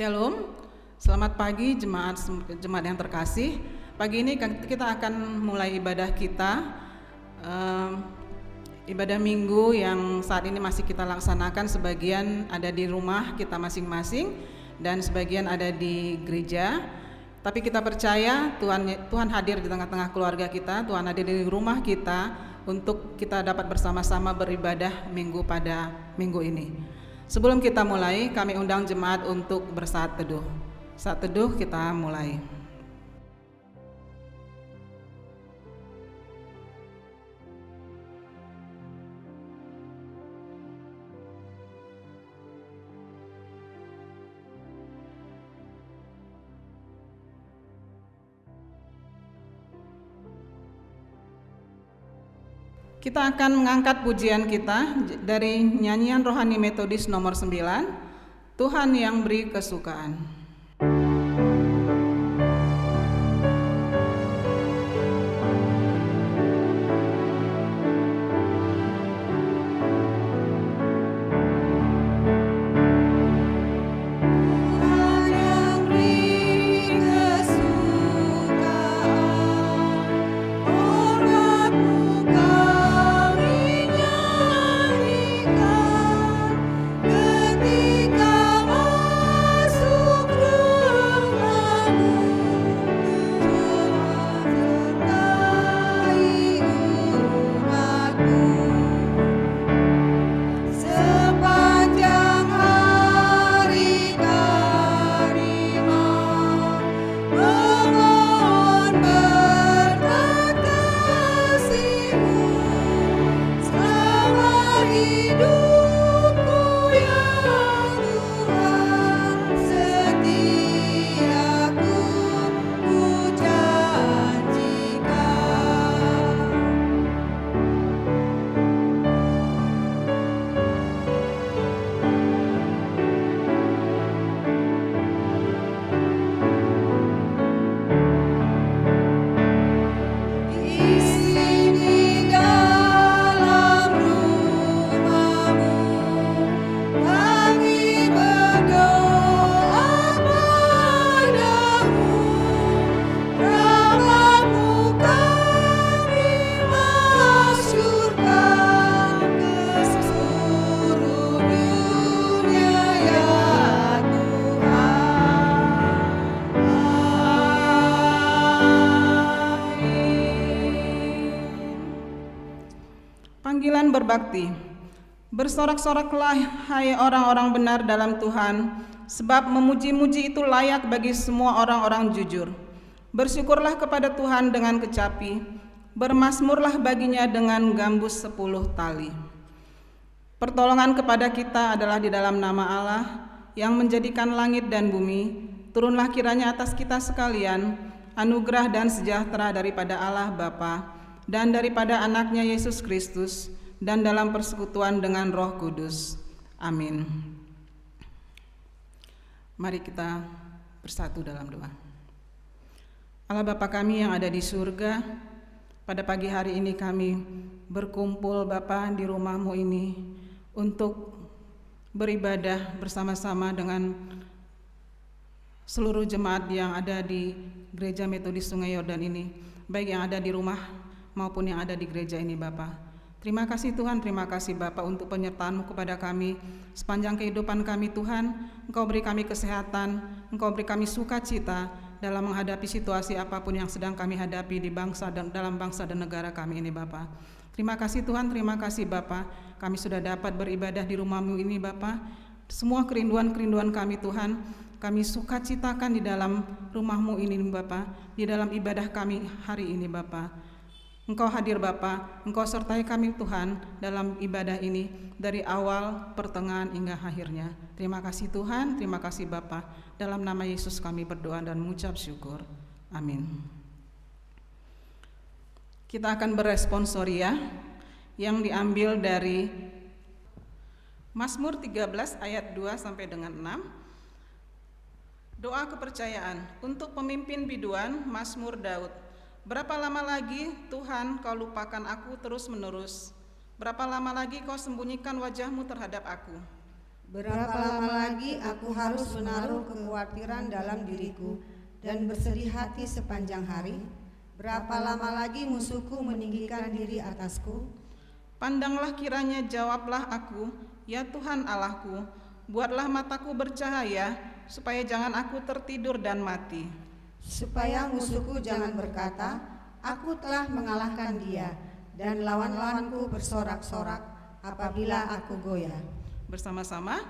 Shalom, selamat pagi jemaat yang terkasih. Pagi ini kita akan mulai ibadah kita, ibadah minggu yang saat ini masih kita laksanakan. Sebagian ada di rumah kita masing-masing dan sebagian ada di gereja. Tapi kita percaya Tuhan hadir di tengah-tengah keluarga kita, Tuhan hadir di rumah kita untuk kita dapat bersama-sama beribadah minggu pada minggu ini. Sebelum kita mulai, kami undang jemaat untuk bersaat teduh. Saat teduh kita mulai. Kita akan mengangkat pujian kita dari nyanyian rohani metodis nomor 9, Tuhan yang beri kesukaan. Ketika masuk Panggilan berbakti. Bersorak-soraklah hai orang-orang benar dalam Tuhan, sebab memuji-muji itu layak bagi semua orang-orang jujur. Bersyukurlah kepada Tuhan dengan kecapi, bermazmurlah baginya dengan gambus 10 tali. Pertolongan kepada kita adalah di dalam nama Allah yang menjadikan langit dan bumi. Turunlah kiranya atas kita sekalian anugerah dan sejahtera daripada Allah Bapa dan daripada anaknya Yesus Kristus, dan dalam persekutuan dengan Roh Kudus. Amin. Mari kita bersatu dalam doa. Allah Bapa kami yang ada di surga, pada pagi hari ini kami berkumpul Bapa di rumah-Mu ini untuk beribadah bersama-sama dengan seluruh jemaat yang ada di Gereja Metodis Sungai Yordan ini, baik yang ada di rumah maupun yang ada di gereja ini Bapa. Terima kasih Tuhan, terima kasih Bapa untuk penyertaan-Mu kepada kami sepanjang kehidupan kami Tuhan. Engkau beri kami kesehatan, Engkau beri kami sukacita dalam menghadapi situasi apapun yang sedang kami hadapi di bangsa dan dalam bangsa dan negara kami ini Bapa. Terima kasih Tuhan, terima kasih Bapa. Kami sudah dapat beribadah di rumah-Mu ini Bapa. Semua kerinduan-kerinduan kami Tuhan, kami sukacitakan di dalam rumah-Mu ini Bapa, di dalam ibadah kami hari ini Bapa. Engkau hadir Bapa, Engkau sertai kami Tuhan dalam ibadah ini dari awal, pertengahan hingga akhirnya. Terima kasih Tuhan, terima kasih Bapa. Dalam nama Yesus kami berdoa dan mengucap syukur. Amin. Kita akan beresponsoria yang diambil dari Mazmur 13 ayat 2 sampai dengan 6. Doa kepercayaan untuk pemimpin biduan Mazmur Daud. Berapa lama lagi Tuhan kau lupakan aku terus menerus? Berapa lama lagi kau sembunyikan wajah-Mu terhadap aku? Berapa lama lagi aku harus menaruh kekhawatiran dalam diriku dan bersedih hati sepanjang hari? Berapa lama lagi musuhku meninggikan diri atasku? Pandanglah kiranya, jawablah aku, ya Tuhan Allahku, buatlah mataku bercahaya, supaya jangan aku tertidur dan mati. Supaya musuhku jangan berkata, aku telah mengalahkan dia, dan lawan-lawanku bersorak-sorak apabila aku goyah. Bersama-sama,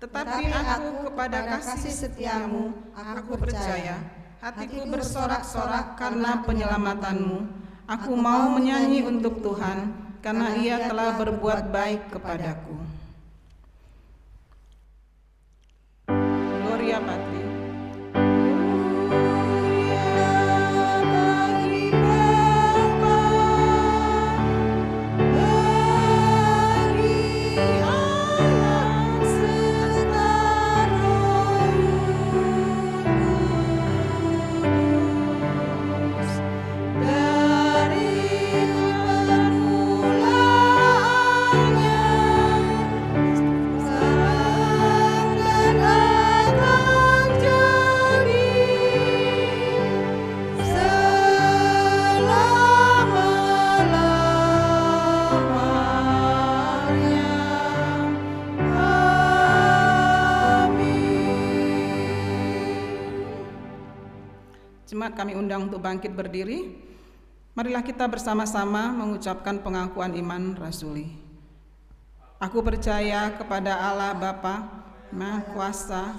tetapi aku kepada kasih setiamu, aku percaya. Hatiku bersorak-sorak karena penyelamatanmu. Aku mau menyanyi untuk Tuhan, karena Ia telah berbuat baik kepadaku. Gloria Patri. Jemaat kami undang untuk bangkit berdiri. Marilah kita bersama-sama mengucapkan pengakuan iman rasuli. Aku percaya kepada Allah Bapa, Maha Kuasa,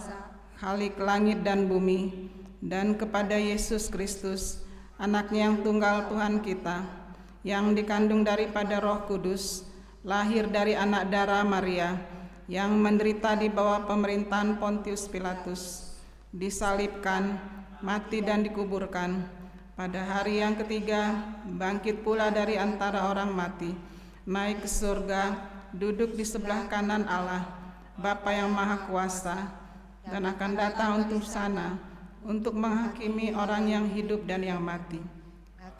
Khalik langit dan bumi, dan kepada Yesus Kristus, Anaknya yang tunggal Tuhan kita, yang dikandung daripada Roh Kudus, lahir dari anak darah Maria, yang menderita di bawah pemerintahan Pontius Pilatus, disalibkan, mati dan dikuburkan, pada hari yang ketiga bangkit pula dari antara orang mati, naik ke surga, duduk di sebelah kanan Allah Bapa yang Maha Kuasa, dan akan datang untuk sana untuk menghakimi orang yang hidup dan yang mati.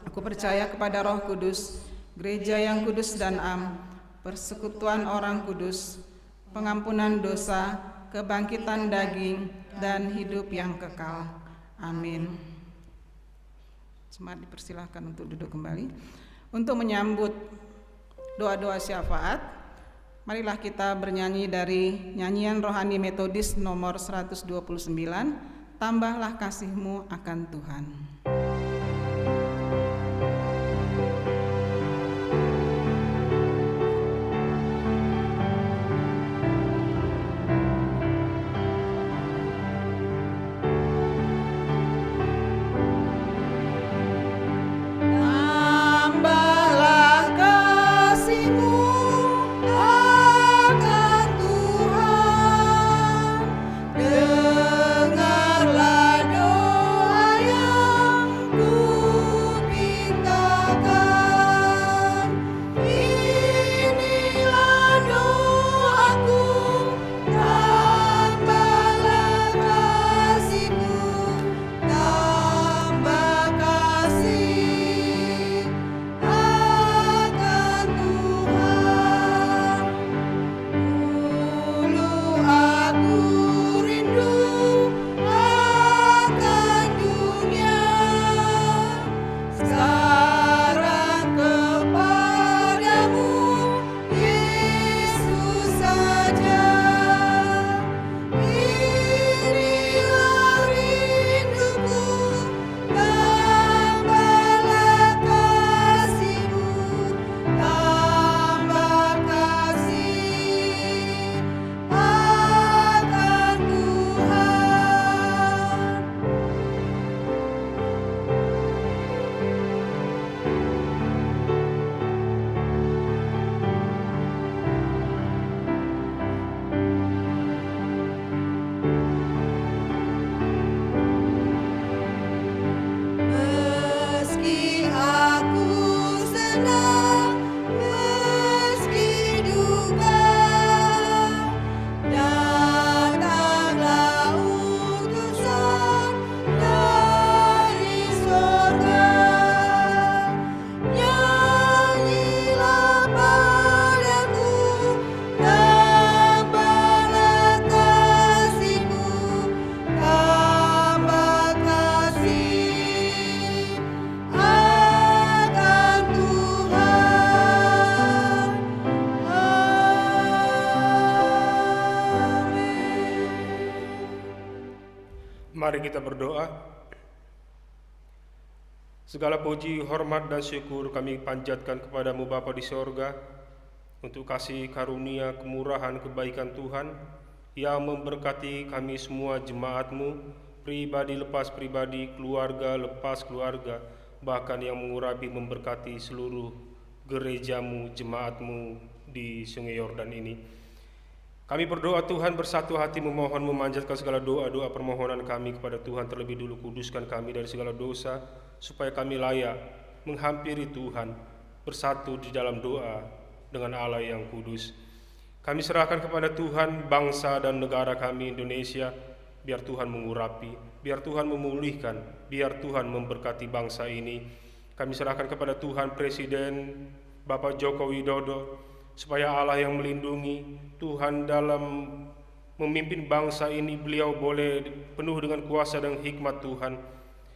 Aku percaya kepada Roh Kudus, gereja yang kudus dan am, persekutuan orang kudus, pengampunan dosa, kebangkitan daging, dan hidup yang kekal. Amin. Jemaat dipersilahkan untuk duduk kembali. Untuk menyambut doa-doa syafaat, marilah kita bernyanyi dari nyanyian rohani Metodis nomor 129, Tambahlah Kasih-Mu akan Tuhan. Mari kita berdoa. Segala puji, hormat, dan syukur kami panjatkan kepadamu Bapa di sorga, untuk kasih karunia, kemurahan, kebaikan Tuhan yang memberkati kami semua jemaat-Mu, pribadi lepas pribadi, keluarga lepas keluarga, bahkan yang mengurapi memberkati seluruh gereja-Mu, jemaat-Mu di Sungai Yordan ini. Kami berdoa Tuhan, bersatu hati memohon memanjatkan segala doa-doa permohonan kami kepada Tuhan. Terlebih dulu kuduskan kami dari segala dosa, supaya kami layak menghampiri Tuhan, bersatu di dalam doa dengan Allah yang kudus. Kami serahkan kepada Tuhan bangsa dan negara kami Indonesia, biar Tuhan mengurapi, biar Tuhan memulihkan, biar Tuhan memberkati bangsa ini. Kami serahkan kepada Tuhan Presiden Bapak Joko Widodo, supaya Allah yang melindungi, Tuhan dalam memimpin bangsa ini, beliau boleh penuh dengan kuasa dan hikmat Tuhan.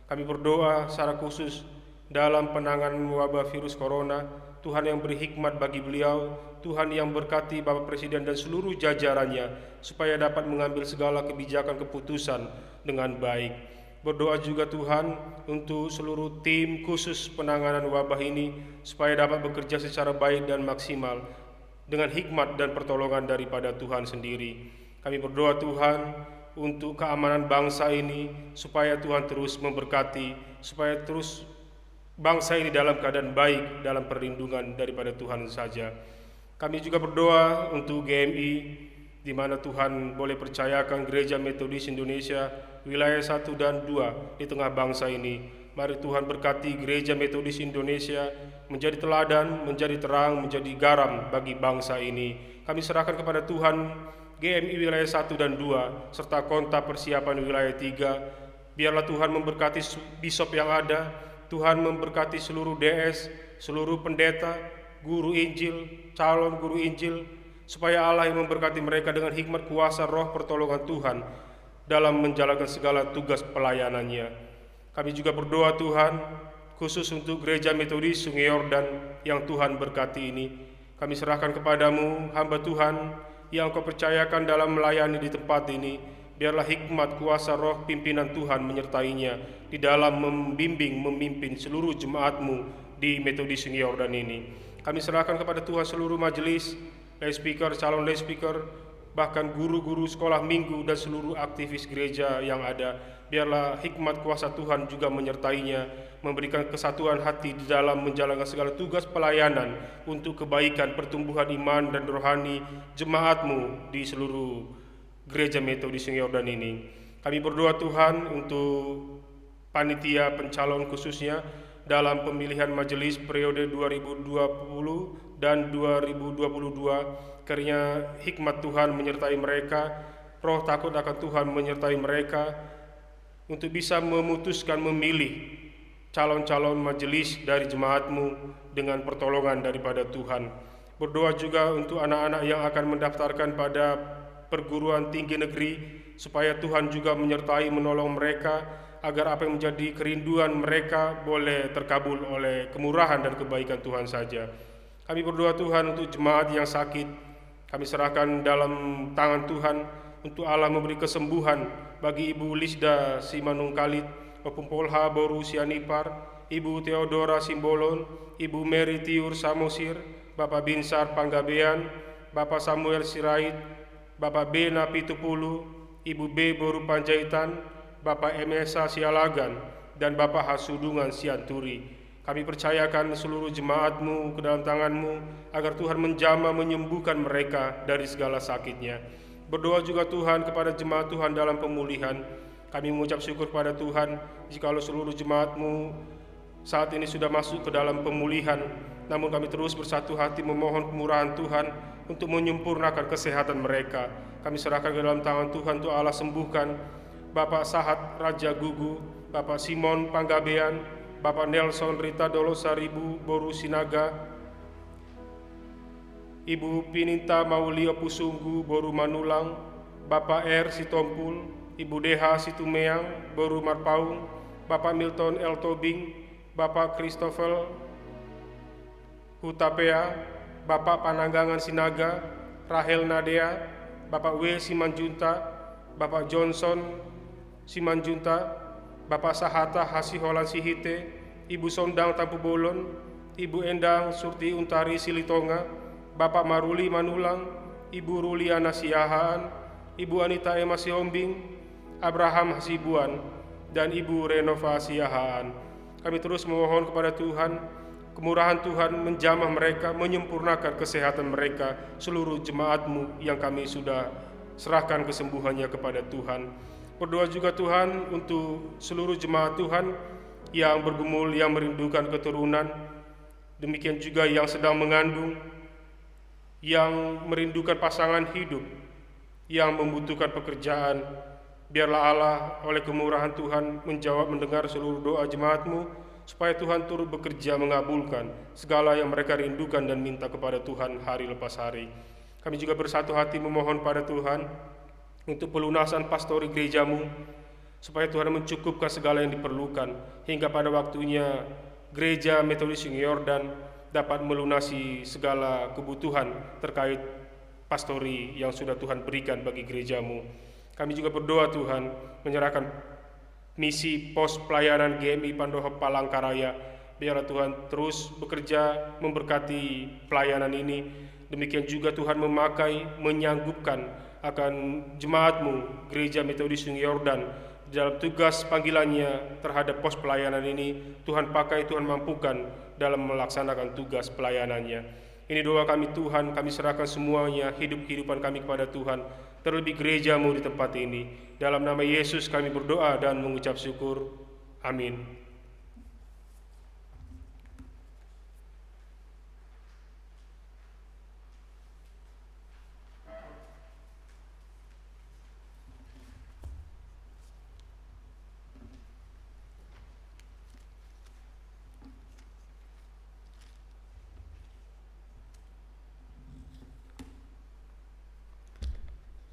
Kami berdoa secara khusus dalam penanganan wabah virus corona, Tuhan yang beri hikmat bagi beliau, Tuhan yang berkati Bapak Presiden dan seluruh jajarannya, supaya dapat mengambil segala kebijakan keputusan dengan baik. Berdoa juga Tuhan untuk seluruh tim khusus penanganan wabah ini, supaya dapat bekerja secara baik dan maksimal, dengan hikmat dan pertolongan daripada Tuhan sendiri. Kami berdoa Tuhan untuk keamanan bangsa ini, supaya Tuhan terus memberkati, supaya terus bangsa ini dalam keadaan baik, dalam perlindungan daripada Tuhan saja. Kami juga berdoa untuk GMI, di mana Tuhan boleh percayakan Gereja Metodis Indonesia wilayah 1 dan 2 di tengah bangsa ini. Mari Tuhan berkati Gereja Metodis Indonesia menjadi teladan, menjadi terang, menjadi garam bagi bangsa ini. Kami serahkan kepada Tuhan GMI wilayah 1 dan 2 serta kontak persiapan wilayah 3. Biarlah Tuhan memberkati bisop yang ada, Tuhan memberkati seluruh DS, seluruh pendeta, guru Injil, calon guru Injil, supaya Allah yang memberkati mereka dengan hikmat kuasa roh pertolongan Tuhan dalam menjalankan segala tugas pelayanannya. Kami juga berdoa Tuhan khusus untuk Gereja Metodis Sungai Yordan yang Tuhan berkati ini. Kami serahkan kepadamu hamba Tuhan yang Kau percayakan dalam melayani di tempat ini. Biarlah hikmat kuasa roh pimpinan Tuhan menyertainya di dalam membimbing, memimpin seluruh jemaat-Mu di Metodis Sungai Yordan ini. Kami serahkan kepada Tuhan seluruh majelis, lay speaker, calon lay speaker, bahkan guru-guru sekolah minggu dan seluruh aktivis gereja yang ada. Biarlah hikmat kuasa Tuhan juga menyertainya, memberikan kesatuan hati di dalam menjalankan segala tugas pelayanan untuk kebaikan pertumbuhan iman dan rohani jemaat-Mu di seluruh Gereja Metodis Sungai Yordan ini. Kami berdoa Tuhan untuk panitia pencalon khususnya dalam pemilihan majelis periode 2020 dan 2022, kiranya hikmat Tuhan menyertai mereka, roh takut akan Tuhan menyertai mereka, untuk bisa memutuskan memilih calon-calon majelis dari jemaat-Mu dengan pertolongan daripada Tuhan. Berdoa juga untuk anak-anak yang akan mendaftarkan pada perguruan tinggi negeri, supaya Tuhan juga menyertai menolong mereka, agar apa yang menjadi kerinduan mereka boleh terkabul oleh kemurahan dan kebaikan Tuhan saja. Kami berdoa Tuhan untuk jemaat yang sakit, kami serahkan dalam tangan Tuhan, untuk Allah memberi kesembuhan bagi Ibu Lisda Simanungkalit, Bapak Polha Boru Sianipar, Ibu Theodora Simbolon, Ibu Mary Tiur Samosir, Bapak Binsar Panggabean, Bapak Samuel Sirait, Bapak B Napitupulu, Ibu B Boru Panjaitan, Bapak MSA Sialagan, dan Bapak Hasudungan Sianturi. Kami percayakan seluruh jemaat-Mu ke dalam tangan-Mu, agar Tuhan menjamah menyembuhkan mereka dari segala sakitnya. Berdoa juga Tuhan kepada jemaat Tuhan dalam pemulihan. Kami mengucap syukur kepada Tuhan jikalau seluruh jemaat-Mu saat ini sudah masuk ke dalam pemulihan. Namun kami terus bersatu hati memohon kemurahan Tuhan untuk menyempurnakan kesehatan mereka. Kami serahkan ke dalam tangan Tuhan untuk Allah sembuhkan Bapak Sahat Raja Gugu, Bapak Simon Panggabean, Bapak Nelson Rita Dolosaribu Boru Sinaga, Ibu Pininta Maulio Pusunggu Boru Manulang, Bapak R Sitompul, Ibu Deha Situmeang Boru Marpaung, Bapak Milton L Tobing, Bapak Christopher Hutapea, Bapak Pananggangan Sinaga, Rahel Nadea, Bapak W Simanjunta, Bapak Johnson Simanjunta, Bapak Sahata Hasiholan Sihite, Ibu Sondang Tampu Bolon, Ibu Endang Surti Untari Silitonga, Bapak Maruli Manulang, Ibu Ruliana Siahaan, Ibu Anita Ema Siombing, Abraham Hasibuan, dan Ibu Renova Siahaan. Kami terus memohon kepada Tuhan, kemurahan Tuhan menjamah mereka, menyempurnakan kesehatan mereka, seluruh jemaat-Mu yang kami sudah serahkan kesembuhannya kepada Tuhan. Berdoa juga Tuhan untuk seluruh jemaat Tuhan yang bergumul, yang merindukan keturunan, demikian juga yang sedang mengandung, yang merindukan pasangan hidup, yang membutuhkan pekerjaan. Biarlah Allah oleh kemurahan Tuhan menjawab, mendengar seluruh doa jemaat-Mu, supaya Tuhan turut bekerja mengabulkan segala yang mereka rindukan dan minta kepada Tuhan hari lepas hari. Kami juga bersatu hati memohon pada Tuhan untuk pelunasan pastori gereja-Mu, supaya Tuhan mencukupkan segala yang diperlukan, hingga pada waktunya gereja Metodis Sungai Yordan dapat melunasi segala kebutuhan terkait pastori yang sudah Tuhan berikan bagi gereja-Mu. Kami juga berdoa Tuhan menyerahkan misi pos pelayanan GMI Pandoho Palangkaraya. Biarlah Tuhan terus bekerja memberkati pelayanan ini. Demikian juga Tuhan memakai, menyanggupkan akan jemaat-Mu, Gereja Metodis Sungai Yordan, dalam tugas panggilannya terhadap pos pelayanan ini. Tuhan pakai, Tuhan mampukan dalam melaksanakan tugas pelayanannya. Ini doa kami Tuhan, kami serahkan semuanya, hidup kehidupan kami kepada Tuhan, terlebih gereja-Mu di tempat ini. Dalam nama Yesus kami berdoa dan mengucap syukur. Amin.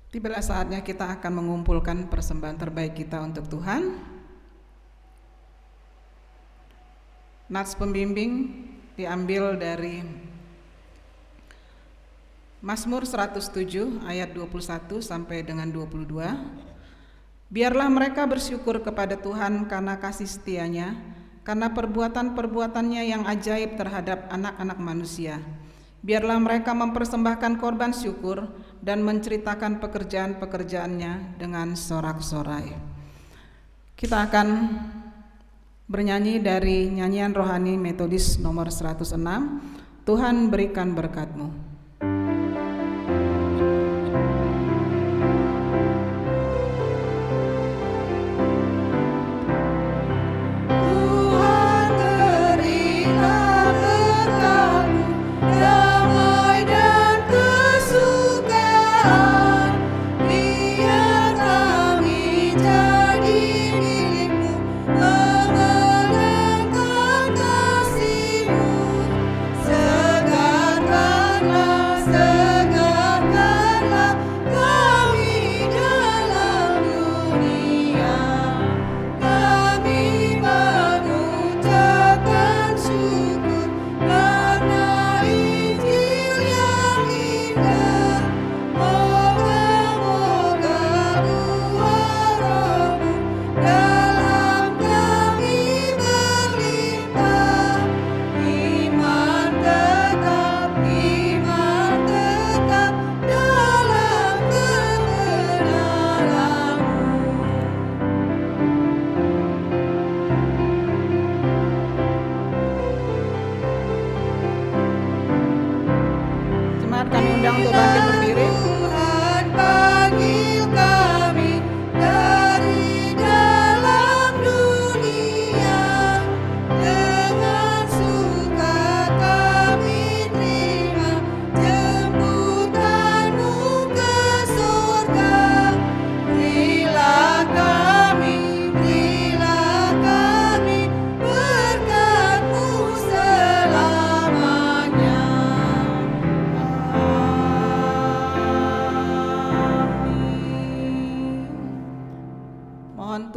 Tibalah saatnya kita akan mengumpulkan persembahan terbaik kita untuk Tuhan. Nats pembimbing diambil dari Mazmur 107 ayat 21 sampai dengan 22. Biarlah mereka bersyukur kepada Tuhan karena kasih setianya, karena perbuatan-perbuatannya yang ajaib terhadap anak-anak manusia. Biarlah mereka mempersembahkan korban syukur dan menceritakan pekerjaan-pekerjaannya dengan sorak-sorai. Kita akan bernyanyi dari nyanyian rohani Metodis nomor 106, Tuhan berikan berkat-Mu.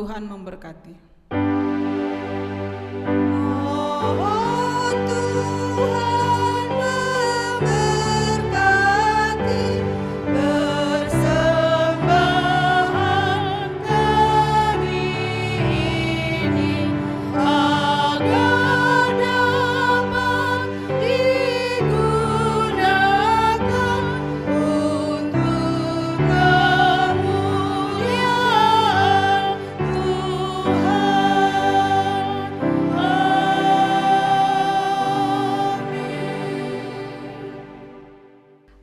Tuhan memberkati. Persembahan kami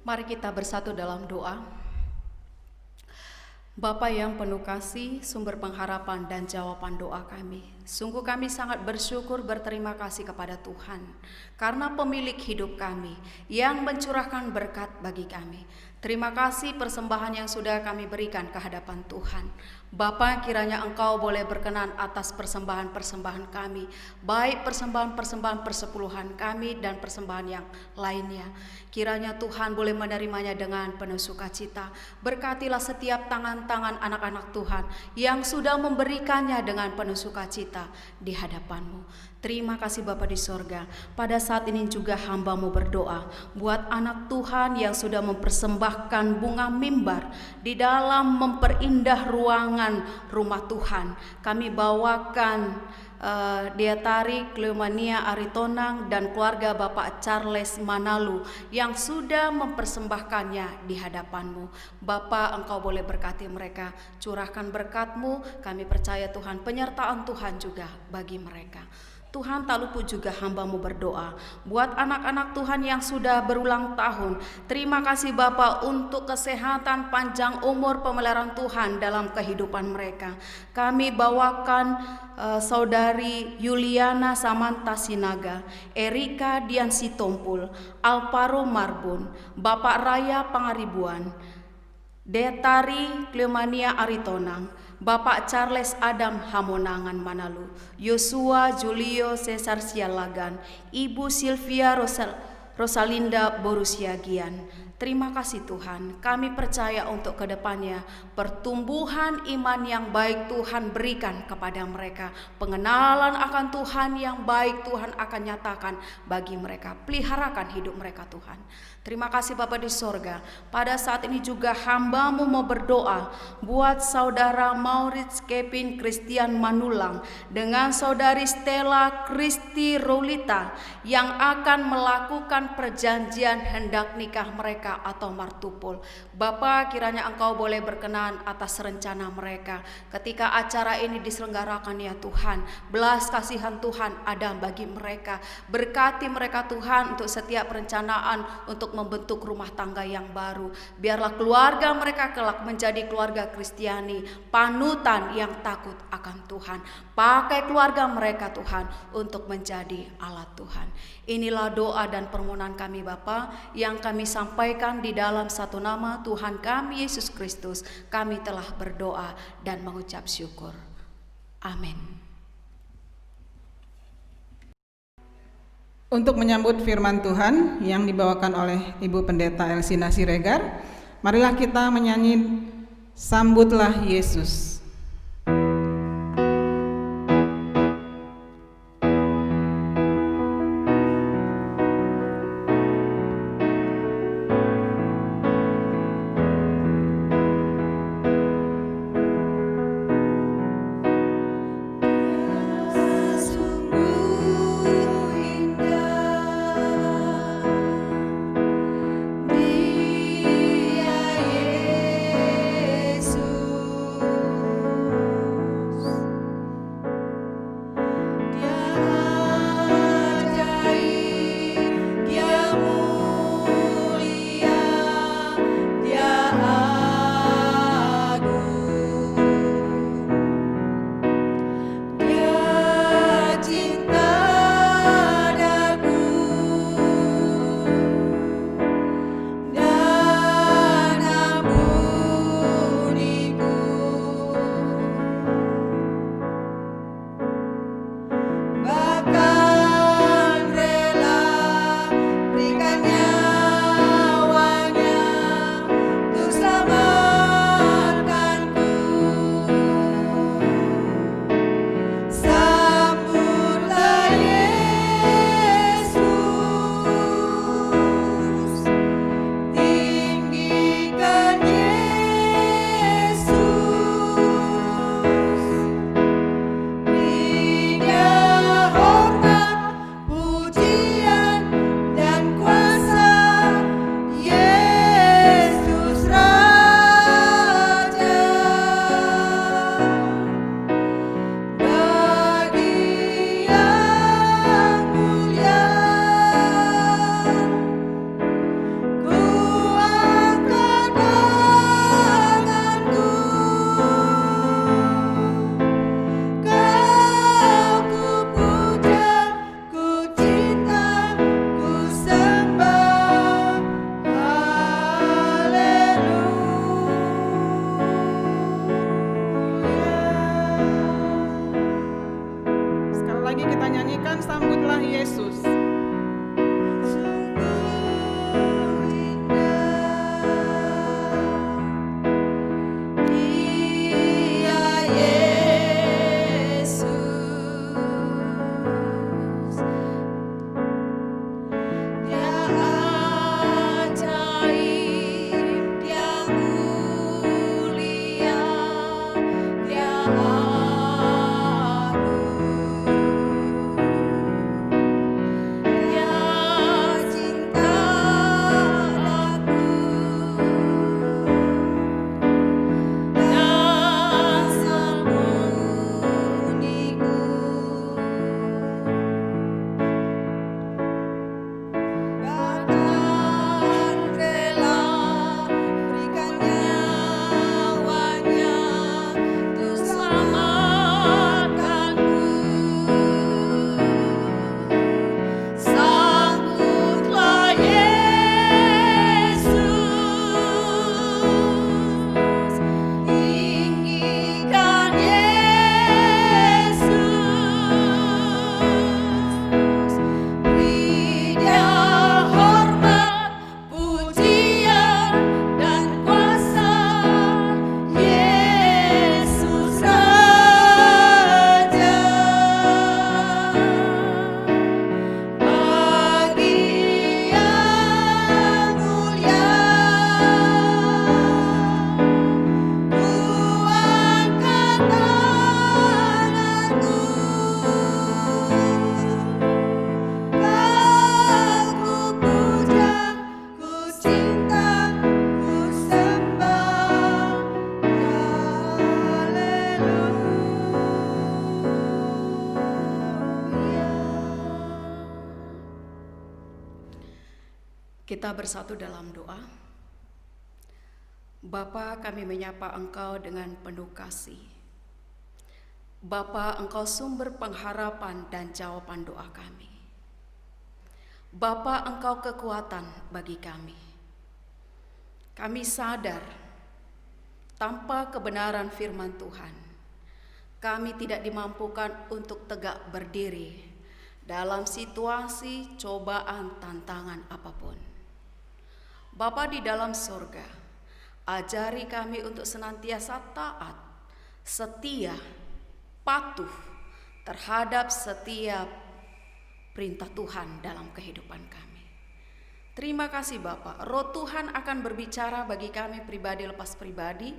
Mari kita bersatu dalam doa. Bapa yang penuh kasih, sumber pengharapan dan jawaban doa kami. Sungguh kami sangat bersyukur, berterima kasih kepada Tuhan karena pemilik hidup kami yang mencurahkan berkat bagi kami. Terima kasih persembahan yang sudah kami berikan ke hadapan Tuhan. Bapa, kiranya Engkau boleh berkenan atas persembahan-persembahan kami, baik persembahan-persembahan persepuluhan kami dan persembahan yang lainnya. Kiranya Tuhan boleh menerimanya dengan penuh sukacita. Berkatilah setiap tangan-tangan anak-anak Tuhan yang sudah memberikannya dengan penuh sukacita di hadapan-Mu. Terima kasih Bapa di sorga. Pada saat ini juga hamba-Mu berdoa buat anak Tuhan yang sudah mempersembahkan bunga mimbar di dalam memperindah ruangan rumah Tuhan. Kami bawakan Diatari Cleomania Aritonang dan keluarga Bapak Charles Manalu yang sudah mempersembahkannya di hadapan-Mu. Bapak, Engkau boleh berkati mereka, curahkan berkat-Mu. Kami percaya Tuhan, penyertaan Tuhan juga bagi mereka. Tuhan, tak lupa juga hamba-Mu berdoa buat anak-anak Tuhan yang sudah berulang tahun. Terima kasih Bapa untuk kesehatan, panjang umur, pemeliharaan Tuhan dalam kehidupan mereka. Kami bawakan Saudari Yuliana Samantha Sinaga, Erika Dian Sitompul, Alvaro Marbun, Bapak Raya Pangaribuan, Diatari Cleomania Aritonang, Bapak Charles Adam Hamonangan Manalu, Yosua Julio Cesar Sialagan, Ibu Sylvia Rosalinda Borusiagian. Terima kasih Tuhan, kami percaya untuk kedepannya pertumbuhan iman yang baik Tuhan berikan kepada mereka. Pengenalan akan Tuhan yang baik Tuhan akan nyatakan bagi mereka. Peliharakan hidup mereka Tuhan. Terima kasih Bapa di sorga. Pada saat ini juga hamba-Mu mau berdoa buat saudara Maurits Kevin Christian Manulang dengan saudari Stella Kristi Rolita yang akan melakukan perjanjian hendak nikah mereka atau martupul. Bapa, kiranya Engkau boleh berkenan atas rencana mereka. Ketika acara ini diselenggarakan ya Tuhan, belas kasihan Tuhan ada bagi mereka. Berkati mereka Tuhan untuk setiap perencanaan untuk membentuk rumah tangga yang baru. Biarlah keluarga mereka kelak menjadi keluarga Kristiani, panutan yang takut akan Tuhan. Pakai keluarga mereka Tuhan untuk menjadi alat Tuhan. Inilah doa dan permohonan kami Bapa yang kami sampaikan di dalam satu nama Tuhan kami Yesus Kristus. Kami telah berdoa dan mengucap syukur. Amin. Untuk menyambut firman Tuhan yang dibawakan oleh Ibu Pendeta Elsina Siregar, marilah kita menyanyi Sambutlah Yesus. Dia Yesus Kita bersatu dalam doa. Bapa, kami menyapa Engkau dengan penuh kasih. Bapa, Engkau sumber pengharapan dan jawaban doa kami. Bapa, Engkau kekuatan bagi kami. Kami sadar tanpa kebenaran firman Tuhan, kami tidak dimampukan untuk tegak berdiri dalam situasi cobaan tantangan apapun. Bapa di dalam sorga, ajari kami untuk senantiasa taat, setia, patuh terhadap setiap perintah Tuhan dalam kehidupan kami. Terima kasih Bapak, Roh Tuhan akan berbicara bagi kami pribadi lepas pribadi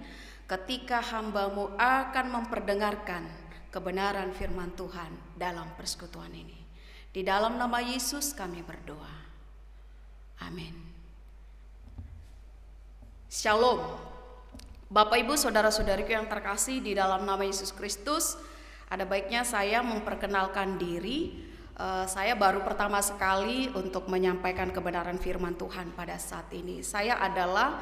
ketika hamba-Mu akan memperdengarkan kebenaran firman Tuhan dalam persekutuan ini. Di dalam nama Yesus kami berdoa. Amin. Shalom. Bapak Ibu saudara-saudariku yang terkasih di dalam nama Yesus Kristus, ada baiknya saya memperkenalkan diri. Saya baru pertama sekali untuk menyampaikan kebenaran firman Tuhan pada saat ini. Saya adalah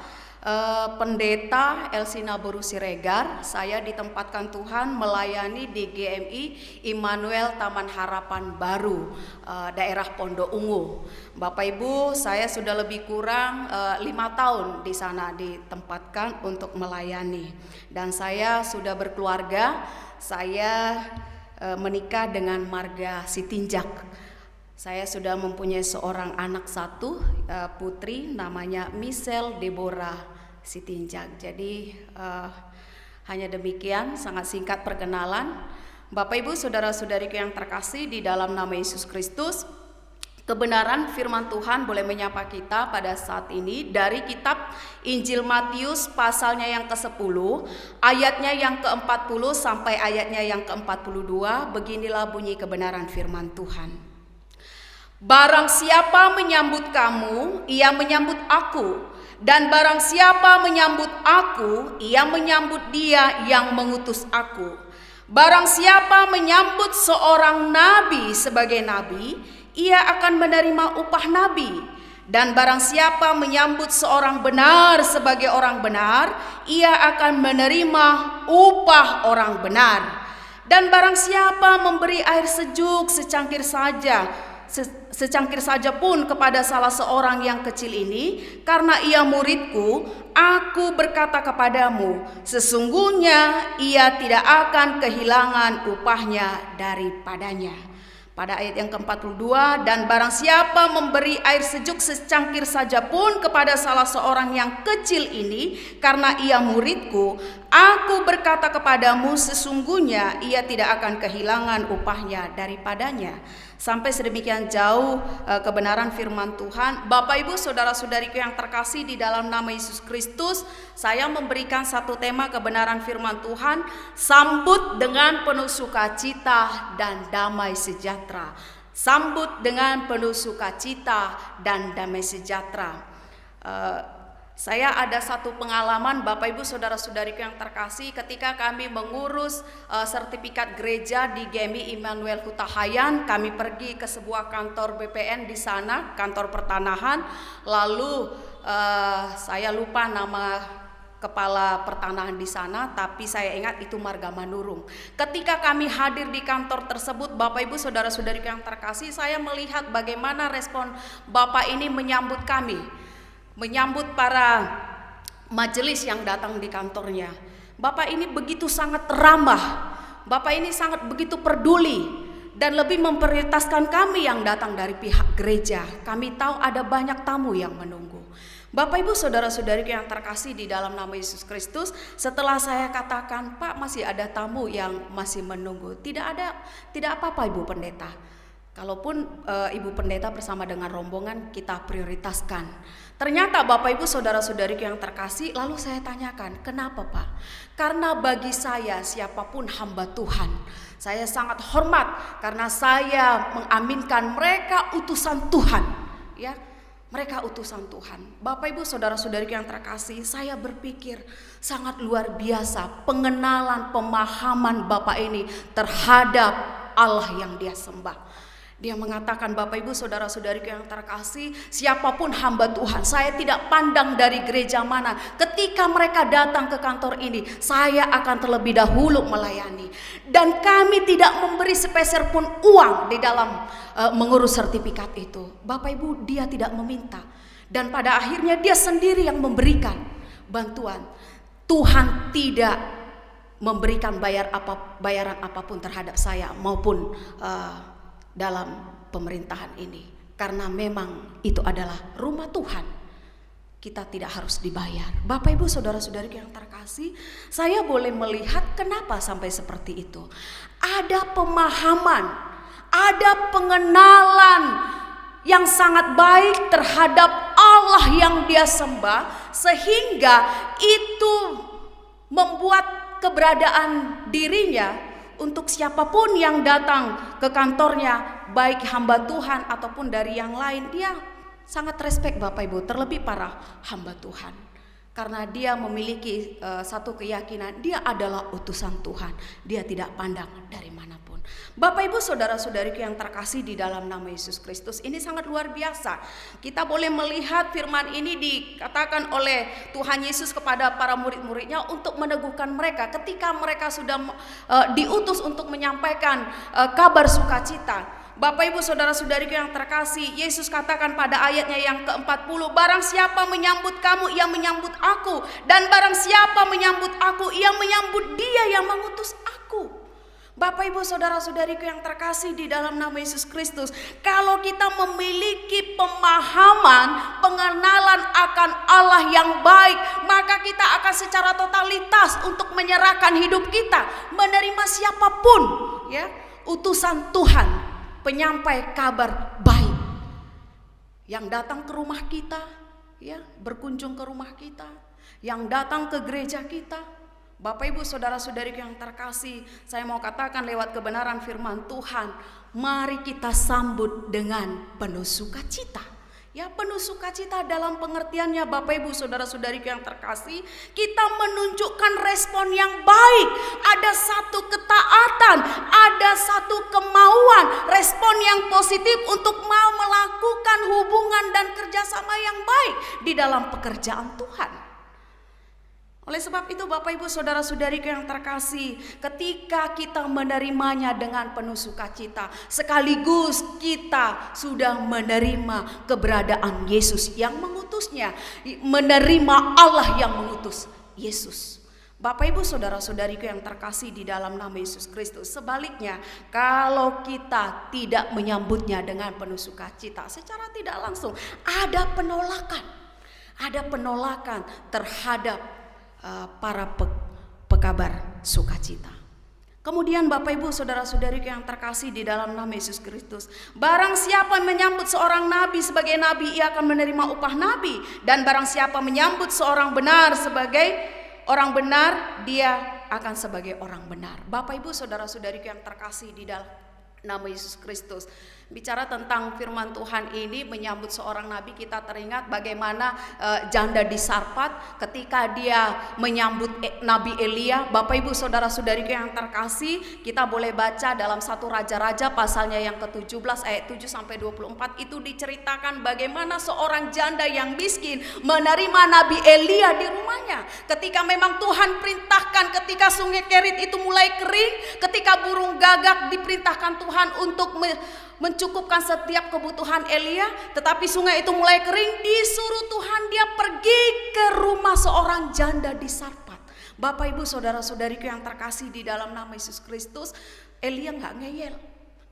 Pendeta Elsina Boru Siregar. Saya ditempatkan Tuhan melayani di GMI Immanuel Taman Harapan Baru, daerah Pondok Ungu. Bapak Ibu, saya sudah lebih kurang 5 tahun di sana ditempatkan untuk melayani. Dan saya sudah berkeluarga. Saya menikah dengan marga Sitinjak. Saya sudah mempunyai seorang anak satu, putri namanya Michelle Deborah Sitinjak. Jadi hanya demikian, sangat singkat perkenalan. Bapak Ibu saudara-saudariku yang terkasih di dalam nama Yesus Kristus, kebenaran firman Tuhan boleh menyapa kita pada saat ini dari kitab Injil Matius pasalnya yang ke-10, ayatnya yang ke-40 sampai ayatnya yang ke-42. Beginilah bunyi kebenaran firman Tuhan. Barang siapa menyambut kamu, ia menyambut aku, dan barang siapa menyambut aku, ia menyambut dia yang mengutus aku. Barang siapa menyambut seorang nabi sebagai nabi, ia akan menerima upah nabi. Dan barang siapa menyambut seorang benar sebagai orang benar, ia akan menerima upah orang benar. Dan barang siapa memberi air sejuk secangkir saja pun kepada salah seorang yang kecil ini, karena ia muridku, aku berkata kepadamu, sesungguhnya ia tidak akan kehilangan upahnya daripadanya. Pada ayat yang ke-42, dan barang siapa memberi air sejuk secangkir saja pun kepada salah seorang yang kecil ini, karena ia muridku, aku berkata kepadamu, sesungguhnya ia tidak akan kehilangan upahnya daripadanya. Sampai sedemikian jauh kebenaran firman Tuhan. Bapak Ibu saudara-saudariku yang terkasih di dalam nama Yesus Kristus, saya memberikan satu tema kebenaran firman Tuhan, sambut dengan penuh sukacita dan damai sejahtera. Sambut dengan penuh sukacita dan damai sejahtera. Saya ada satu pengalaman Bapak Ibu saudara-saudariku yang terkasih, ketika kami mengurus sertifikat gereja di GMI Immanuel Hutahayan. Kami pergi ke sebuah kantor BPN di sana, kantor pertanahan. Lalu saya lupa nama kepala pertanahan di sana, tapi saya ingat itu Marga Manurung. Ketika kami hadir di kantor tersebut, Bapak Ibu saudara-saudariku yang terkasih, saya melihat bagaimana respon Bapak ini menyambut kami, menyambut para majelis yang datang di kantornya. Bapak ini begitu sangat ramah, Bapak ini sangat begitu peduli, dan lebih memprioritaskan kami yang datang dari pihak gereja. Kami tahu ada banyak tamu yang menunggu. Bapak Ibu saudara-saudariku yang terkasih di dalam nama Yesus Kristus, setelah saya katakan, Pak, masih ada tamu yang masih menunggu. Tidak apa-apa Ibu Pendeta. Kalaupun Ibu Pendeta bersama dengan rombongan, kita prioritaskan. Ternyata Bapak Ibu saudara-saudariku yang terkasih, lalu saya tanyakan, kenapa Pak? Karena bagi saya siapapun hamba Tuhan, saya sangat hormat karena saya mengaminkan mereka utusan Tuhan, ya. Mereka utusan Tuhan. Bapak Ibu saudara-saudariku yang terkasih, saya berpikir sangat luar biasa pengenalan, pemahaman Bapak ini terhadap Allah yang dia sembah. Dia mengatakan, Bapak Ibu saudara-saudariku yang terkasih, siapapun hamba Tuhan, saya tidak pandang dari gereja mana, ketika mereka datang ke kantor ini, saya akan terlebih dahulu melayani. Dan kami tidak memberi sepeser pun uang di dalam mengurus sertifikat itu. Bapak Ibu, dia tidak meminta. Dan pada akhirnya dia sendiri yang memberikan bantuan. Tuhan tidak memberikan bayaran apapun terhadap saya maupun dalam pemerintahan ini, karena memang itu adalah rumah Tuhan. Kita tidak harus dibayar. Bapak Ibu saudara-saudari yang terkasih, saya boleh melihat kenapa sampai seperti itu. Ada pemahaman, ada pengenalan yang sangat baik terhadap Allah yang dia sembah, sehingga itu membuat keberadaan dirinya untuk siapapun yang datang ke kantornya, baik hamba Tuhan ataupun dari yang lain, dia sangat respect Bapak Ibu, terlebih para hamba Tuhan. Karena dia memiliki satu keyakinan, dia adalah utusan Tuhan, dia tidak pandang dari manapun. Bapak Ibu saudara-saudariku yang terkasih di dalam nama Yesus Kristus, ini sangat luar biasa. Kita boleh melihat firman ini dikatakan oleh Tuhan Yesus kepada para murid-muridnya untuk meneguhkan mereka ketika mereka sudah diutus untuk menyampaikan kabar sukacita. Bapak Ibu saudara-saudariku yang terkasih, Yesus katakan pada ayatnya yang ke-40, barang siapa menyambut kamu, ia menyambut aku, dan barang siapa menyambut aku, ia menyambut dia yang mengutus aku. Bapak Ibu saudara-saudariku yang terkasih di dalam nama Yesus Kristus, kalau kita memiliki pemahaman, pengenalan akan Allah yang baik, maka kita akan secara totalitas untuk menyerahkan hidup kita, menerima siapapun ya, utusan Tuhan, penyampai kabar baik yang datang ke rumah kita, ya, berkunjung ke rumah kita, yang datang ke gereja kita. Bapak Ibu saudara-saudari yang terkasih, saya mau katakan lewat kebenaran firman Tuhan, mari kita sambut dengan penuh sukacita. Ya, penuh sukacita dalam pengertiannya Bapak Ibu saudara-saudari yang terkasih, kita menunjukkan respon yang baik. Ada satu ketaatan, ada satu kemauan, respon yang positif untuk mau melakukan hubungan dan kerjasama yang baik di dalam pekerjaan Tuhan. Oleh sebab itu Bapak Ibu saudara-saudari yang terkasih, ketika kita menerimanya dengan penuh sukacita, sekaligus kita sudah menerima keberadaan Yesus yang mengutusnya, menerima Allah yang mengutus Yesus. Bapak Ibu saudara-saudariku yang terkasih di dalam nama Yesus Kristus, sebaliknya kalau kita tidak menyambutnya dengan penuh sukacita, secara tidak langsung ada penolakan terhadap para pekabar sukacita. Kemudian Bapak Ibu saudara-saudari yang terkasih di dalam nama Yesus Kristus, barang siapa menyambut seorang nabi sebagai nabi, ia akan menerima upah nabi, dan barang siapa menyambut seorang benar sebagai orang benar, dia akan sebagai orang benar. Bapak Ibu saudara-saudari yang terkasih di dalam nama Yesus Kristus, bicara tentang firman Tuhan ini menyambut seorang nabi, kita teringat bagaimana janda di Sarfat ketika dia menyambut Nabi Elia. Bapak Ibu saudara-saudariku yang terkasih, kita boleh baca dalam 1 Raja-Raja pasalnya yang ke-17 ayat 7 sampai 24, itu diceritakan bagaimana seorang janda yang miskin menerima Nabi Elia di rumahnya. Ketika memang Tuhan perintahkan, ketika sungai Kerit itu mulai kering, ketika burung gagak diperintahkan Tuhan untuk mencukupkan setiap kebutuhan Elia, tetapi sungai itu mulai kering, disuruh Tuhan dia pergi ke rumah seorang janda di Sarfat. Bapak Ibu saudara-saudariku yang terkasih di dalam nama Yesus Kristus, Elia nggak ngeyel.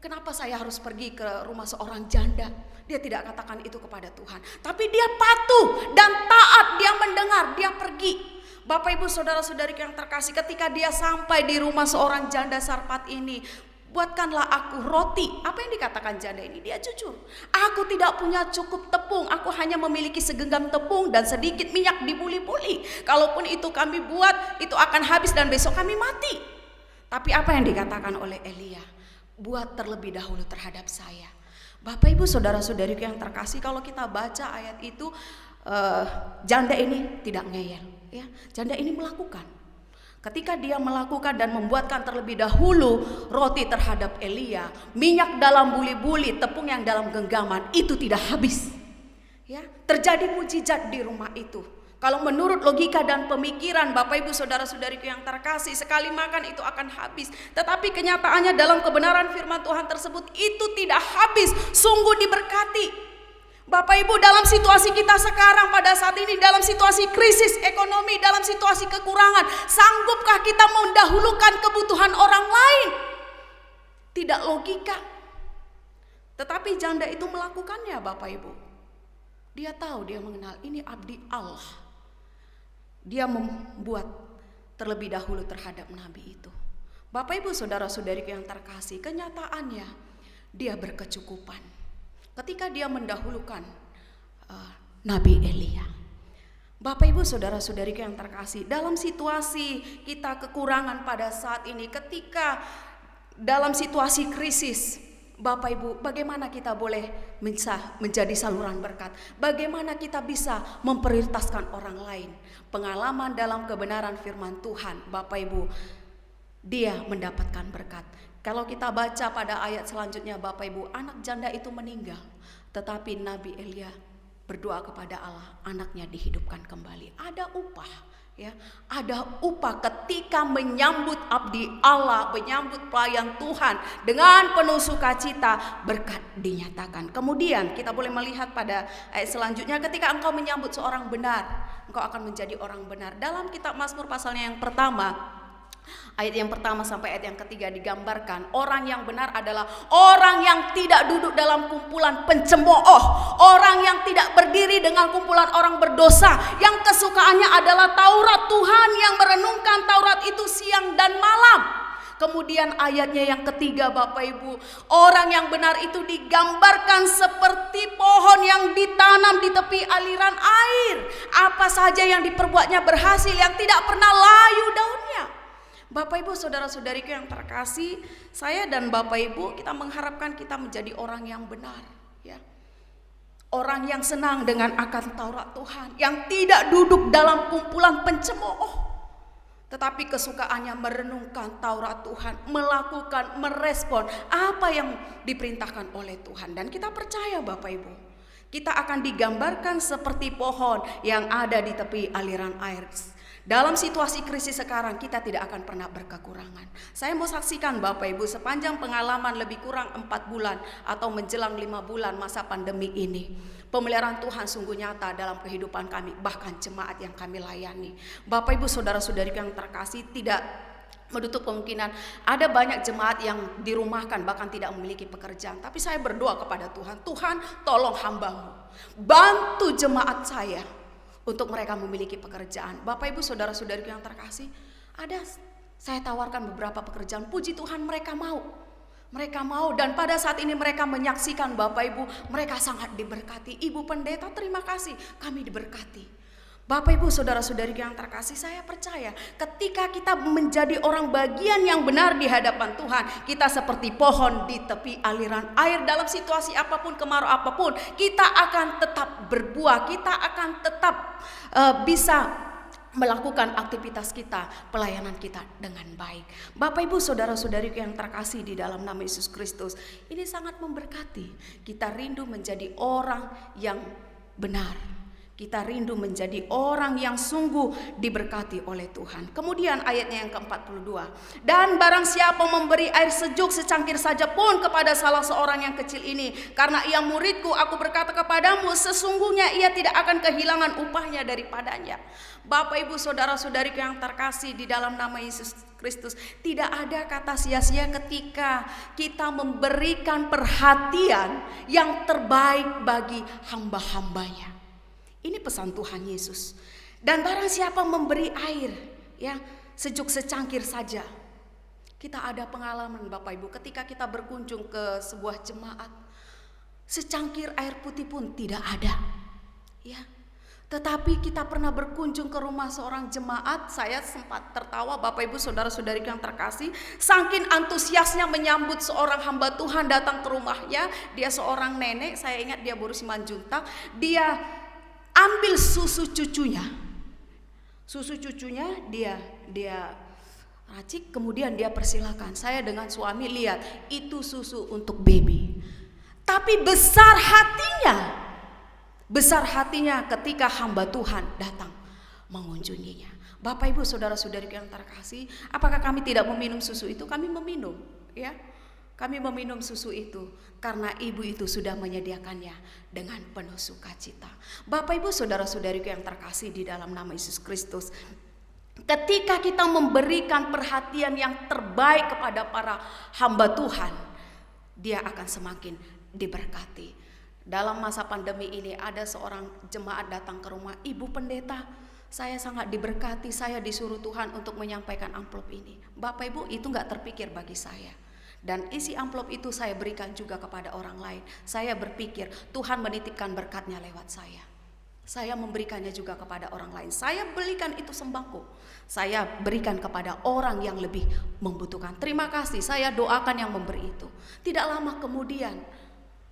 Kenapa saya harus pergi ke rumah seorang janda? Dia tidak katakan itu kepada Tuhan, tapi dia patuh dan taat, dia mendengar, dia pergi. Bapak Ibu saudara-saudariku yang terkasih, ketika dia sampai di rumah seorang janda Sarfat ini, buatkanlah aku roti. Apa yang dikatakan janda ini? Dia jujur. Aku tidak punya cukup tepung. Aku hanya memiliki segenggam tepung dan sedikit minyak di buli-buli. Kalaupun itu kami buat, itu akan habis dan besok kami mati. Tapi apa yang dikatakan oleh Elia? Buat terlebih dahulu terhadap saya. Bapak Ibu saudara-saudariku yang terkasih, kalau kita baca ayat itu, janda ini tidak ngeyel. Ya, janda ini melakukan. Ketika dia melakukan dan membuatkan terlebih dahulu roti terhadap Elia, minyak dalam buli-buli, tepung yang dalam genggaman, itu tidak habis. Ya, terjadi mujizat di rumah itu. Kalau menurut logika dan pemikiran Bapak Ibu saudara-saudariku yang terkasih, sekali makan itu akan habis. Tetapi kenyataannya dalam kebenaran firman Tuhan tersebut itu tidak habis, sungguh diberkati. Bapak Ibu, dalam situasi kita sekarang pada saat ini, dalam situasi krisis ekonomi, dalam situasi kekurangan, sanggupkah kita mendahulukan kebutuhan orang lain? Tidak logika. Tetapi janda itu melakukannya Bapak Ibu. Dia tahu, dia mengenal ini abdi Allah. Dia membuat terlebih dahulu terhadap nabi itu. Bapak Ibu saudara-saudariku yang terkasih, kenyataannya dia berkecukupan. Ketika dia mendahulukan Nabi Elia. Bapak Ibu saudara-saudariku yang terkasih, dalam situasi kita kekurangan pada saat ini, ketika dalam situasi krisis, Bapak Ibu, bagaimana kita boleh bisa menjadi saluran berkat? Bagaimana kita bisa memprioritaskan orang lain? Pengalaman dalam kebenaran firman Tuhan, Bapak Ibu, dia mendapatkan berkat. Kalau kita baca pada ayat selanjutnya Bapak Ibu, anak janda itu meninggal, tetapi Nabi Elia berdoa kepada Allah, anaknya dihidupkan kembali. Ada upah, ya, ada upah ketika menyambut abdi Allah, menyambut pelayan Tuhan dengan penuh sukacita, berkat dinyatakan. Kemudian kita boleh melihat pada ayat selanjutnya, ketika engkau menyambut seorang benar, engkau akan menjadi orang benar. Dalam kitab Mazmur pasalnya yang pertama, ayat yang pertama sampai ayat yang ketiga digambarkan orang yang benar adalah orang yang tidak duduk dalam kumpulan pencemooh, orang yang tidak berdiri dengan kumpulan orang berdosa, yang kesukaannya adalah Taurat Tuhan, yang merenungkan Taurat itu siang dan malam. Kemudian ayatnya yang ketiga Bapak Ibu, orang yang benar itu digambarkan seperti pohon yang ditanam di tepi aliran air. Apa saja yang diperbuatnya berhasil, yang tidak pernah layu daunnya. Bapak Ibu saudara-saudariku yang terkasih, saya dan Bapak Ibu kita mengharapkan kita menjadi orang yang benar, ya. Orang yang senang dengan akan Taurat Tuhan, yang tidak duduk dalam kumpulan pencemooh, tetapi kesukaannya merenungkan Taurat Tuhan, melakukan, merespon apa yang diperintahkan oleh Tuhan. Dan kita percaya Bapak Ibu, kita akan digambarkan seperti pohon yang ada di tepi aliran air. Dalam situasi krisis sekarang kita tidak akan pernah berkekurangan. Saya mau saksikan Bapak Ibu, sepanjang pengalaman lebih kurang 4 bulan atau menjelang 5 bulan masa pandemi ini, pemeliharaan Tuhan sungguh nyata dalam kehidupan kami, bahkan jemaat yang kami layani. Bapak Ibu saudara-saudari yang terkasih, tidak menutup kemungkinan ada banyak jemaat yang dirumahkan bahkan tidak memiliki pekerjaan. Tapi saya berdoa kepada Tuhan, Tuhan tolong hamba-Mu, bantu jemaat saya untuk mereka memiliki pekerjaan. Bapak Ibu saudara-saudariku yang terkasih, ada saya tawarkan beberapa pekerjaan, puji Tuhan mereka mau. Mereka mau, dan pada saat ini mereka menyaksikan Bapak Ibu, mereka sangat diberkati. Ibu pendeta terima kasih, kami diberkati. Bapak Ibu saudara-saudariku yang terkasih, saya percaya ketika kita menjadi orang bagian yang benar di hadapan Tuhan, kita seperti pohon di tepi aliran air. Dalam situasi apapun, kemarau apapun, kita akan tetap berbuah, kita akan tetap bisa melakukan aktivitas kita, pelayanan kita dengan baik. Bapak Ibu saudara-saudariku yang terkasih di dalam nama Yesus Kristus, ini sangat memberkati. Kita rindu menjadi orang yang benar. Kita rindu menjadi orang yang sungguh diberkati oleh Tuhan. Kemudian ayatnya yang ke-42. Dan barang siapa memberi air sejuk secangkir saja pun kepada salah seorang yang kecil ini, karena ia muridku, aku berkata kepadamu, sesungguhnya ia tidak akan kehilangan upahnya daripadanya. Bapak Ibu saudara-saudariku yang terkasih di dalam nama Yesus Kristus, tidak ada kata sia-sia ketika kita memberikan perhatian yang terbaik bagi hamba-hambanya. Ini pesan Tuhan Yesus. Dan barang siapa memberi air, ya, sejuk secangkir saja. Kita ada pengalaman Bapak Ibu, ketika kita berkunjung ke sebuah jemaat, secangkir air putih pun tidak ada, ya. Tetapi kita pernah berkunjung ke rumah seorang jemaat, saya sempat tertawa Bapak Ibu saudara-saudari yang terkasih, saking antusiasnya menyambut seorang hamba Tuhan datang ke rumahnya. Dia seorang nenek, saya ingat dia baru Simanjuntak. Dia ambil susu cucunya dia racik, kemudian dia persilakan. Saya dengan suami lihat itu susu untuk baby. Tapi besar hatinya ketika hamba Tuhan datang mengunjunginya. Bapak Ibu saudara-saudariku yang terkasih, apakah kami tidak meminum susu itu? Kami meminum, ya. Kami meminum susu itu karena ibu itu sudah menyediakannya dengan penuh sukacita. Bapak Ibu saudara-saudariku yang terkasih di dalam nama Yesus Kristus, ketika kita memberikan perhatian yang terbaik kepada para hamba Tuhan, dia akan semakin diberkati. Dalam masa pandemi ini ada seorang jemaat datang ke rumah, "Ibu pendeta, saya sangat diberkati, saya disuruh Tuhan untuk menyampaikan amplop ini." Bapak Ibu, itu gak terpikir bagi saya. Dan isi amplop itu saya berikan juga kepada orang lain. Saya berpikir Tuhan menitipkan berkatnya lewat saya. Saya memberikannya juga kepada orang lain. Saya belikan itu sembako. Saya berikan kepada orang yang lebih membutuhkan. Terima kasih, saya doakan yang memberi itu. Tidak lama kemudian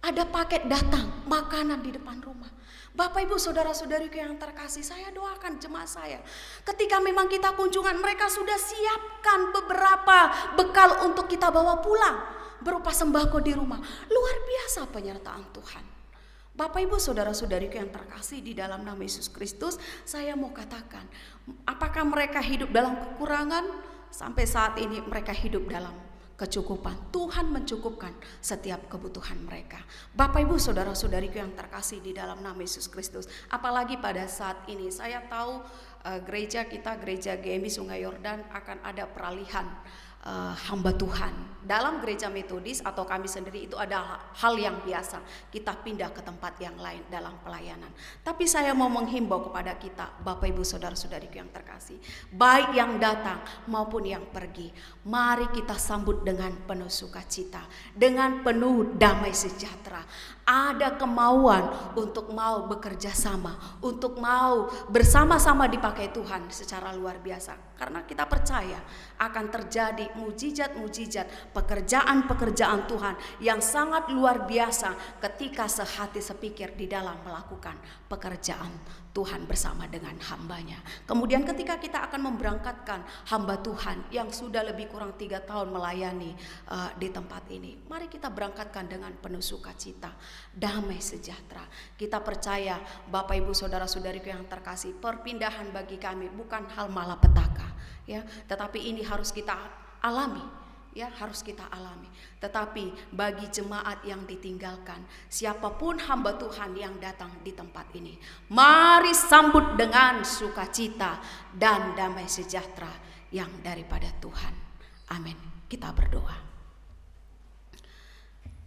ada paket datang, makanan di depan rumah. Bapak Ibu saudara-saudariku yang terkasih, saya doakan jemaat saya. Ketika memang kita kunjungan, mereka sudah siapkan beberapa bekal untuk kita bawa pulang berupa sembako di rumah. Luar biasa penyertaan Tuhan. Bapak Ibu saudara-saudariku yang terkasih di dalam nama Yesus Kristus, saya mau katakan, apakah mereka hidup dalam kekurangan? Sampai saat ini mereka hidup dalam kecukupan. Tuhan mencukupkan setiap kebutuhan mereka. Bapak Ibu saudara-saudariku yang terkasih di dalam nama Yesus Kristus, apalagi pada saat ini saya tahu gereja kita, gereja GMI Sungai Yordan akan ada peralihan hamba Tuhan. Dalam gereja metodis atau kami sendiri itu ada hal yang biasa, kita pindah ke tempat yang lain dalam pelayanan. Tapi saya mau menghimbau kepada kita, Bapak Ibu saudara-saudariku yang terkasih, baik yang datang maupun yang pergi, mari kita sambut dengan penuh sukacita, dengan penuh damai sejahtera. Ada kemauan untuk mau bekerja sama, untuk mau bersama-sama dipakai Tuhan secara luar biasa. Karena kita percaya akan terjadi mujizat-mujizat, pekerjaan-pekerjaan Tuhan yang sangat luar biasa ketika sehati sepikir di dalam melakukan pekerjaan Tuhan bersama dengan hambanya. Kemudian ketika kita akan memberangkatkan hamba Tuhan yang sudah lebih kurang 3 tahun melayani di tempat ini, mari kita berangkatkan dengan penuh sukacita, damai sejahtera. Kita percaya Bapak Ibu saudara-saudariku yang terkasih, perpindahan bagi kami bukan hal malapetaka, ya, tetapi ini harus kita alami. Ya, harus kita alami. Tetapi bagi jemaat yang ditinggalkan, siapapun hamba Tuhan yang datang di tempat ini, mari sambut dengan sukacita dan damai sejahtera yang daripada Tuhan. Amin. Kita berdoa.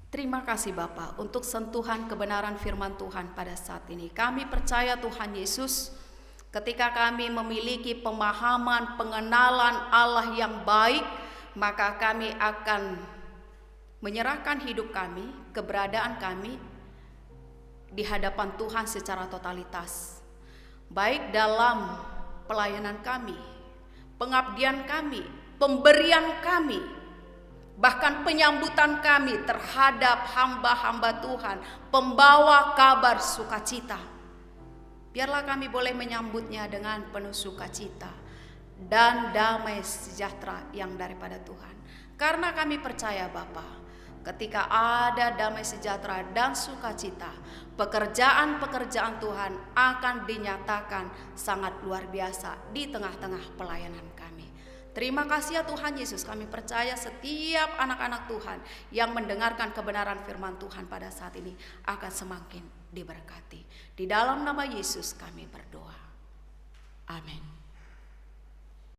Terima kasih Bapa untuk sentuhan kebenaran firman Tuhan pada saat ini. Kami percaya Tuhan Yesus, ketika kami memiliki pemahaman, pengenalan Allah yang baik, maka kami akan menyerahkan hidup kami, keberadaan kami di hadapan Tuhan secara totalitas. Baik dalam pelayanan kami, pengabdian kami, pemberian kami, bahkan penyambutan kami terhadap hamba-hamba Tuhan, pembawa kabar sukacita. Biarlah kami boleh menyambutnya dengan penuh sukacita dan damai sejahtera yang daripada Tuhan. Karena kami percaya Bapa, ketika ada damai sejahtera dan sukacita, pekerjaan-pekerjaan Tuhan akan dinyatakan sangat luar biasa di tengah-tengah pelayanan kami. Terima kasih ya Tuhan Yesus, kami percaya setiap anak-anak Tuhan yang mendengarkan kebenaran firman Tuhan pada saat ini akan semakin diberkati. Di dalam nama Yesus kami berdoa. Amin.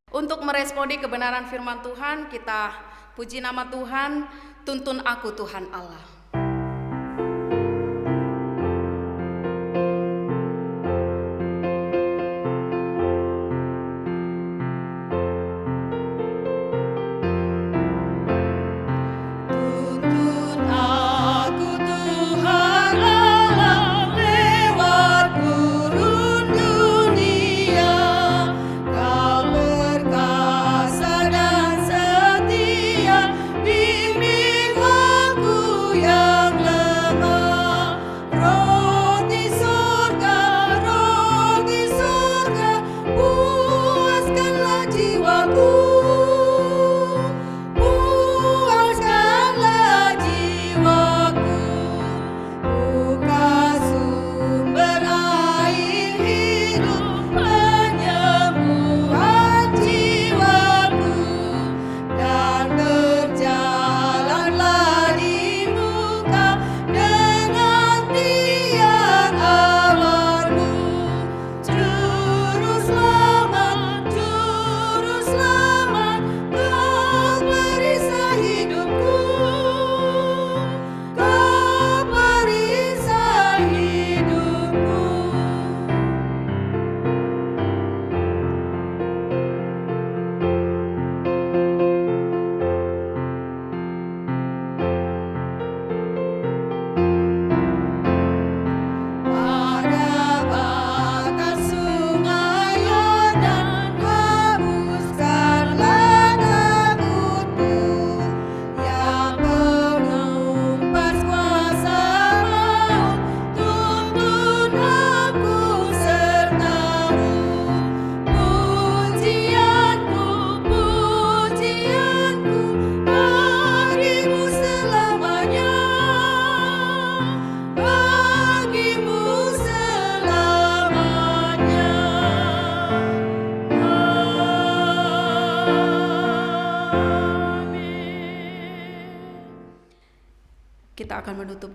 Untuk meresponi kebenaran firman Tuhan, kita puji nama Tuhan. Tuntun aku Tuhan Allah. Bimbing aku ya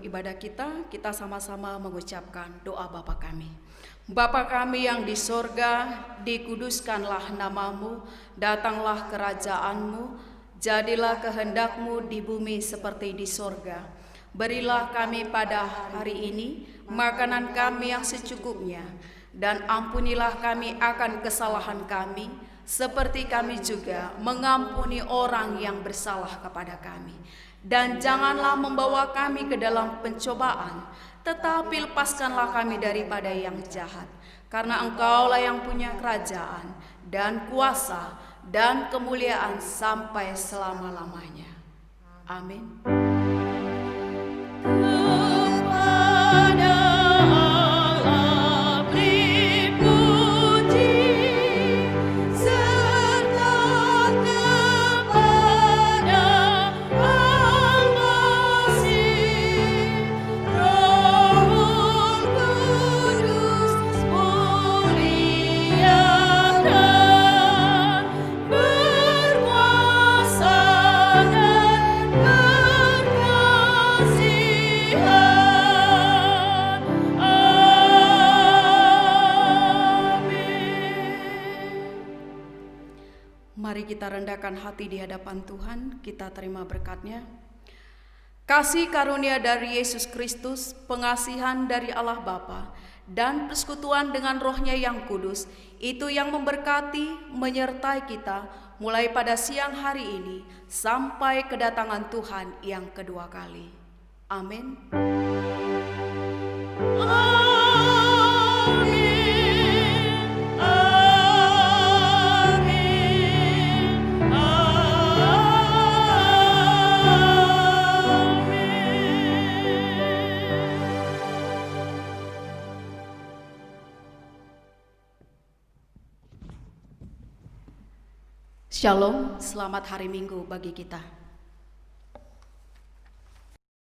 ibadah kita sama-sama mengucapkan doa Bapa kami. Bapa kami yang di sorga, dikuduskanlah namamu, datanglah kerajaanmu, jadilah kehendakmu di bumi seperti di sorga. Berilah kami pada hari ini makanan kami yang secukupnya, dan ampunilah kami akan kesalahan kami, seperti kami juga mengampuni orang yang bersalah kepada kami. Dan janganlah membawa kami ke dalam pencobaan, tetapi lepaskanlah kami daripada yang jahat. Karena Engkaulah yang punya kerajaan dan kuasa dan kemuliaan sampai selama-lamanya. Amin. Mari kita rendahkan hati di hadapan Tuhan, kita terima berkat-Nya. Kasih karunia dari Yesus Kristus, pengasihan dari Allah Bapa, dan persekutuan dengan Roh-Nya yang kudus, itu yang memberkati, menyertai kita, mulai pada siang hari ini, sampai kedatangan Tuhan yang kedua kali. Amin. Shalom, selamat hari Minggu bagi kita.